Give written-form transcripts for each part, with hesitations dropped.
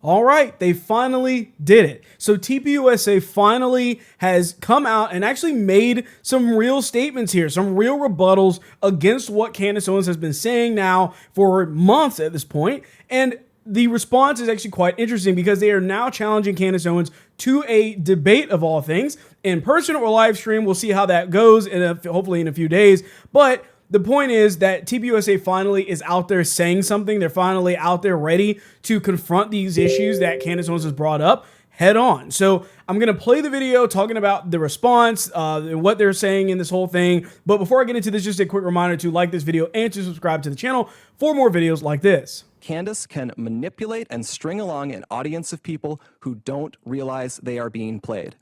All right, they finally did it. So TPUSA finally has come out and actually made some real statements here, some real rebuttals against what Candace Owens has been saying now for months at this point. And the response is actually quite interesting because they are now challenging Candace Owens to a debate of all things, in person or live stream. We'll see how that goes hopefully in a few days. But the point is that TPUSA finally is out there saying something. They're finally out there ready to confront these issues that Candace Owens has brought up head on. So I'm going to play the video talking about the response, and what they're saying in this whole thing. But before I get into this, just a quick reminder to like this video and to subscribe to the channel for more videos like this. Candace can manipulate and string along an audience of people who don't realize they are being played.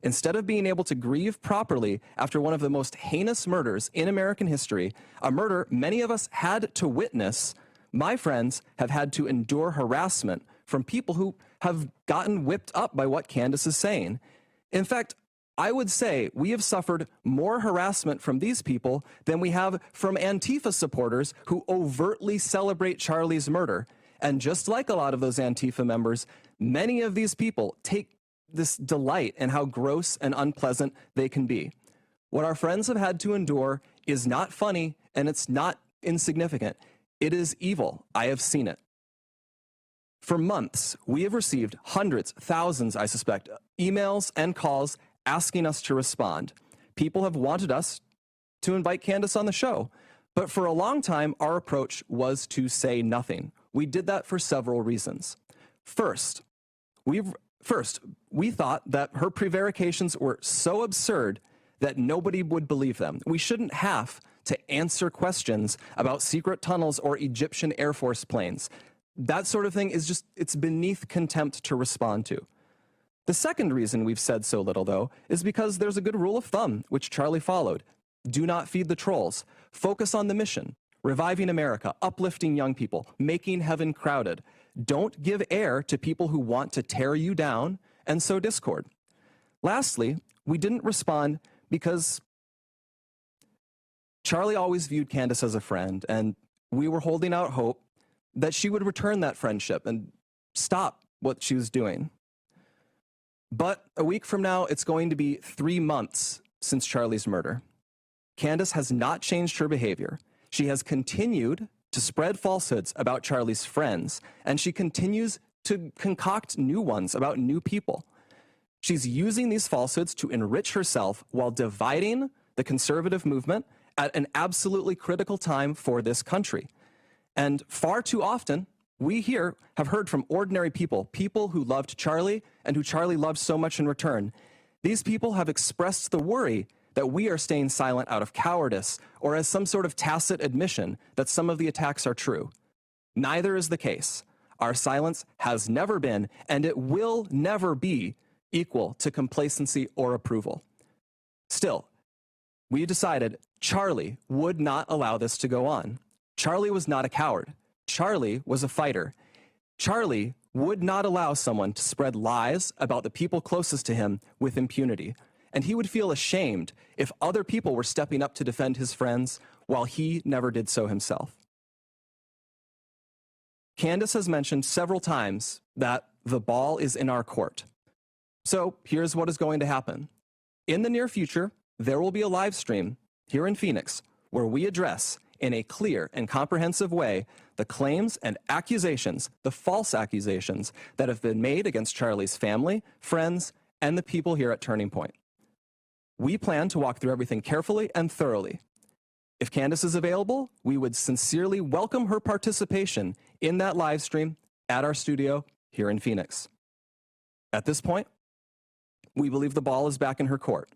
Instead of being able to grieve properly after one of the most heinous murders in American history, a murder many of us had to witness, my friends have had to endure harassment from people who have gotten whipped up by what Candace is saying. In fact, I would say we have suffered more harassment from these people than we have from Antifa supporters who overtly celebrate Charlie's murder. And just like a lot of those Antifa members, many of these people take this delight in how gross and unpleasant they can be. What our friends have had to endure is not funny, and it's not insignificant. It is evil. I have seen it. For months, we have received hundreds, thousands, I suspect, emails and calls asking us to respond. People have wanted us to invite Candace on the show, but for a long time, our approach was to say nothing. We did that for several reasons. First, we thought that her prevarications were so absurd that nobody would believe them. We shouldn't have to answer questions about secret tunnels or Egyptian Air Force planes. That sort of thing is just, it's beneath contempt to respond to. The second reason we've said so little, though, is because there's a good rule of thumb, which Charlie followed. Do not feed the trolls. Focus on the mission. Reviving America, uplifting young people, making heaven crowded. Don't give air to people who want to tear you down and sow discord. Lastly, we didn't respond because Charlie always viewed Candace as a friend, and we were holding out hope that she would return that friendship and stop what she was doing. But a week from now, it's going to be 3 months since Charlie's murder. Candace has not changed her behavior. She has continued to spread falsehoods about Charlie's friends, and she continues to concoct new ones about new people. She's using these falsehoods to enrich herself while dividing the conservative movement at an absolutely critical time for this country. And far too often, we here have heard from ordinary people, people who loved Charlie and who Charlie loved so much in return. These people have expressed the worry that we are staying silent out of cowardice or as some sort of tacit admission that some of the attacks are true. Neither is the case. Our silence has never been, and it will never be, equal to complacency or approval. Still, we decided Charlie would not allow this to go on. Charlie was not a coward. Charlie was a fighter. Charlie would not allow someone to spread lies about the people closest to him with impunity. And he would feel ashamed if other people were stepping up to defend his friends while he never did so himself. Candace has mentioned several times that the ball is in our court. So here's what is going to happen. In the near future, there will be a live stream here in Phoenix where we address in a clear and comprehensive way the claims and accusations, the false accusations that have been made against Charlie's family, friends, and the people here at Turning Point. We plan to walk through everything carefully and thoroughly. If Candace is available, we would sincerely welcome her participation in that live stream at our studio here in Phoenix. At this point, we believe the ball is back in her court.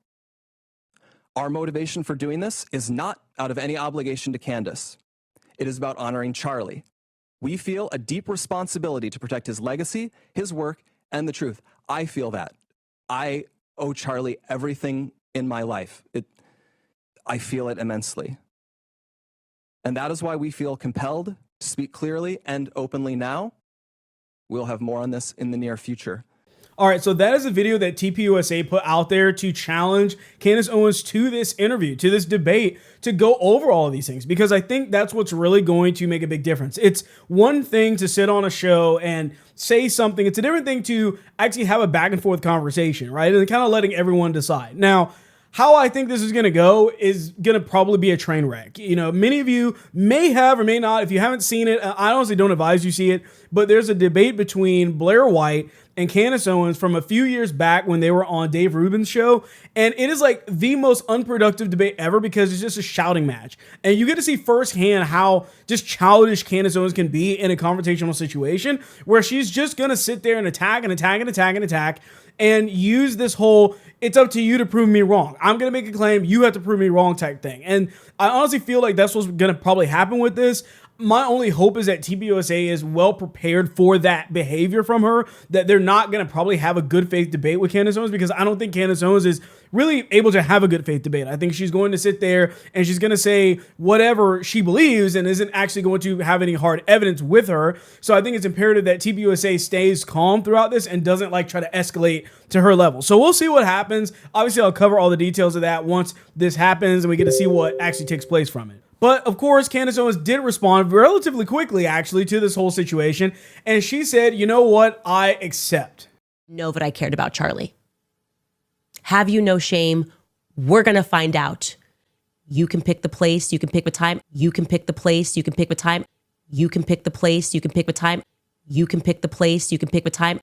Our motivation for doing this is not out of any obligation to Candace. It is about honoring Charlie. We feel a deep responsibility to protect his legacy, his work, and the truth. I feel that. I owe Charlie everything in my life. I feel it immensely. And that is why we feel compelled to speak clearly and openly now. We'll have more on this in the near future. All right, so that is a video that TPUSA put out there to challenge Candace Owens to this interview, to this debate, to go over all of these things, because I think that's what's really going to make a big difference. It's one thing to sit on a show and say something. It's a different thing to actually have a back and forth conversation, right? And kind of letting everyone decide. Now, how I think this is going to go is going to probably be a train wreck. You know, many of you may have or may not. If you haven't seen it, I honestly don't advise you see it, but there's a debate between Blair White and Candace Owens from a few years back when they were on Dave Rubin's show. And it is like the most unproductive debate ever because it's just a shouting match. And you get to see firsthand how just childish Candace Owens can be in a confrontational situation where she's just going to sit there and attack and attack and attack and attack and use this whole, it's up to you to prove me wrong. I'm going to make a claim, you have to prove me wrong type thing. And I honestly feel like that's what's going to probably happen with this. My only hope is that TPUSA is well prepared for that behavior from her, that they're not going to probably have a good faith debate with Candace Owens, because I don't think Candace Owens is really able to have a good faith debate. I think she's going to sit there and she's going to say whatever she believes and isn't actually going to have any hard evidence with her. So I think it's imperative that TPUSA stays calm throughout this and doesn't like try to escalate to her level. So we'll see what happens. Obviously, I'll cover all the details of that once this happens and we get to see what actually takes place from it. But of course, Candace Owens did respond relatively quickly, actually, to this whole situation. And she said, you know what? I accept. Know that I cared about Charlie. Have you no shame? We're going to find out. You can pick the place. You can pick the time. You can pick the place. You can pick the time. You can pick the place. You can pick the time. You can pick the place. You can pick the time.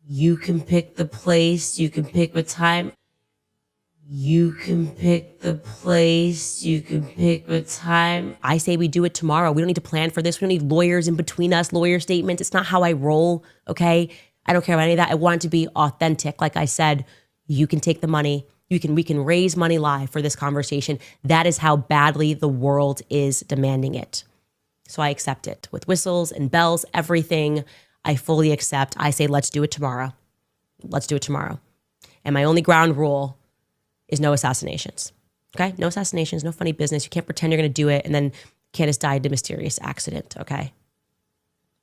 You can pick the place. You can pick the time. You can pick the place, you can pick the time. I say we do it tomorrow. We don't need to plan for this. We don't need lawyers in between us, lawyer statements. It's not how I roll, okay? I don't care about any of that. I want it to be authentic. Like I said, you can take the money. We can raise money live for this conversation. That is how badly the world is demanding it. So I accept it. With whistles and bells, everything, I fully accept. I say, let's do it tomorrow. Let's do it tomorrow. And my only ground rule is no assassinations. Okay? No assassinations, no funny business. You can't pretend you're going to do it and then Candace died in a mysterious accident. Okay?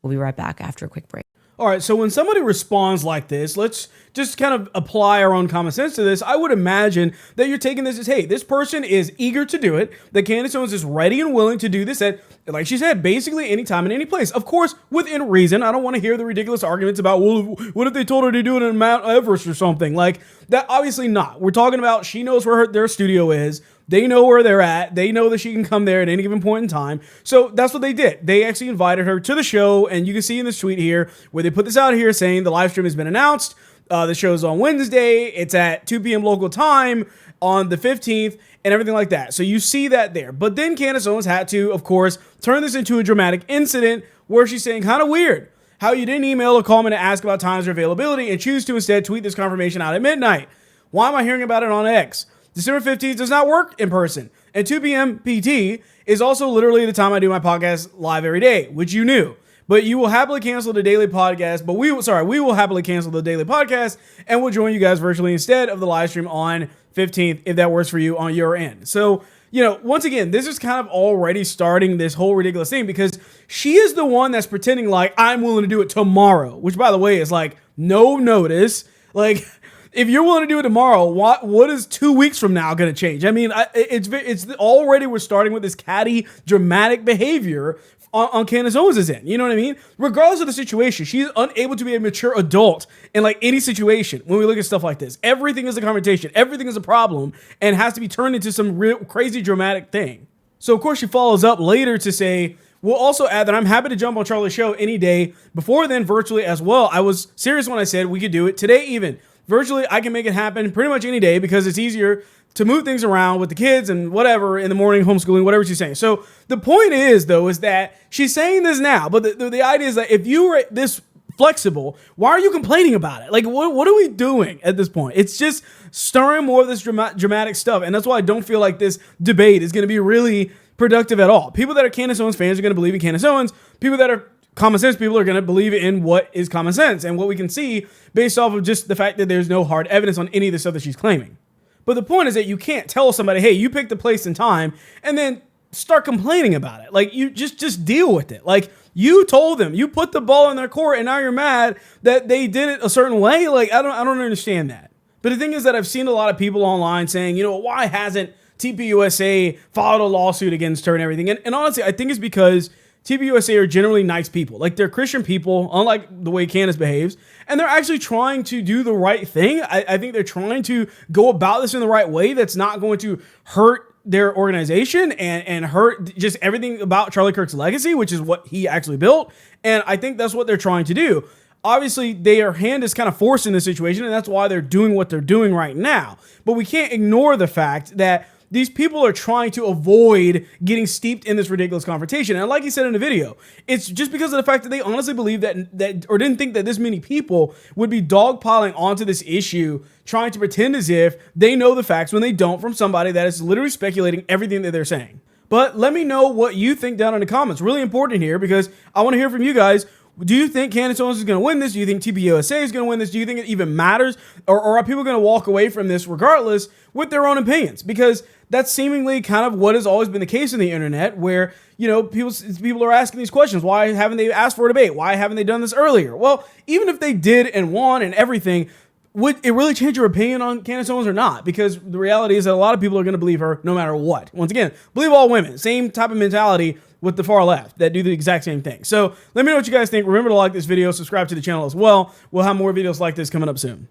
We'll be right back after a quick break. All right, so when somebody responds like this, let's just kind of apply our own common sense to this. I would imagine that you're taking this as, hey, this person is eager to do it, that Candace Owens is ready and willing to do this at, like she said, basically any time and any place. Of course, within reason. I don't want to hear the ridiculous arguments about, well, what if they told her to do it in Mount Everest or something? Like, that obviously not. We're talking about she knows where their studio is. They know where they're at. They know that she can come there at any given point in time. So that's what they did. They actually invited her to the show, and you can see in this tweet here where they put this out here saying the live stream has been announced. The show's on Wednesday. It's at 2 p.m. local time on the 15th and everything like that. So you see that there. But then Candace Owens had to, of course, turn this into a dramatic incident where she's saying, kind of weird how you didn't email or call me to ask about times or availability and choose to instead tweet this confirmation out at midnight. Why am I hearing about it on X? December 15th does not work in person. And 2 p.m. PT is also literally the time I do my podcast live every day, which you knew. But you will happily cancel the daily podcast. But we will happily cancel the daily podcast and we'll join you guys virtually instead of the live stream on 15th if that works for you on your end. So, you know, once again, this is kind of already starting this whole ridiculous thing because she is the one that's pretending like I'm willing to do it tomorrow, which by the way is like no notice. Like, if you're willing to do it tomorrow, what is 2 weeks from now going to change? I mean, it's already we're starting with this catty, dramatic behavior on Candace Owens' end. You know what I mean? Regardless of the situation, she's unable to be a mature adult in like any situation when we look at stuff like this. Everything is a conversation. Everything is a problem and has to be turned into some real crazy dramatic thing. So, of course, she follows up later to say, we'll also add that I'm happy to jump on Charlie's show any day. Before then, virtually as well. I was serious when I said we could do it today even. Virtually, I can make it happen pretty much any day because it's easier to move things around with the kids and whatever in the morning, homeschooling, whatever she's saying. So the point is, though, is that she's saying this now. But the idea is that if you were this flexible, why are you complaining about it? Like, what are we doing at this point? It's just stirring more of this dramatic stuff. And that's why I don't feel like this debate is going to be really productive at all. People that are Candace Owens fans are going to believe in Candace Owens. People that are common sense people are going to believe in what is common sense and what we can see based off of just the fact that there's no hard evidence on any of the stuff that she's claiming. But the point is that you can't tell somebody, hey, you picked the place and time, and then start complaining about it. Like, you just deal with it. Like, You told them, you put the ball in their court, and now you're mad that they did it a certain way. Like, I don't understand that. But the thing is that I've seen a lot of people online saying, you know, why hasn't TPUSA filed a lawsuit against her and everything? And honestly, I think it's because TPUSA are generally nice people. Like, they're Christian people, unlike the way Candace behaves, and they're actually trying to do the right thing. I think they're trying to go about this in the right way that's not going to hurt their organization and hurt just everything about Charlie Kirk's legacy, which is what he actually built. And I think that's what they're trying to do. Obviously, their hand is kind of forced in this situation, and that's why they're doing what they're doing right now. But we can't ignore the fact that these people are trying to avoid getting steeped in this ridiculous confrontation. And like he said in the video, it's just because of the fact that they honestly believe that or didn't think that this many people would be dogpiling onto this issue, trying to pretend as if they know the facts when they don't, from somebody that is literally speculating everything that they're saying. But let me know what you think down in the comments. Really important here, because I want to hear from you guys. Do you think Candace Owens is going to win this? Do you think TPUSA is going to win this? Do you think it even matters? Or are people going to walk away from this regardless with their own opinions? Because that's seemingly kind of what has always been the case in the internet, where, you know, people are asking these questions. Why haven't they asked for a debate? Why haven't they done this earlier? Well, even if they did and won and everything, would it really change your opinion on Candace Owens or not? Because the reality is that a lot of people are going to believe her no matter what. Once again, believe all women. Same type of mentality with the far left that do the exact same thing. So let me know what you guys think. Remember to like this video, subscribe to the channel as well. We'll have more videos like this coming up soon.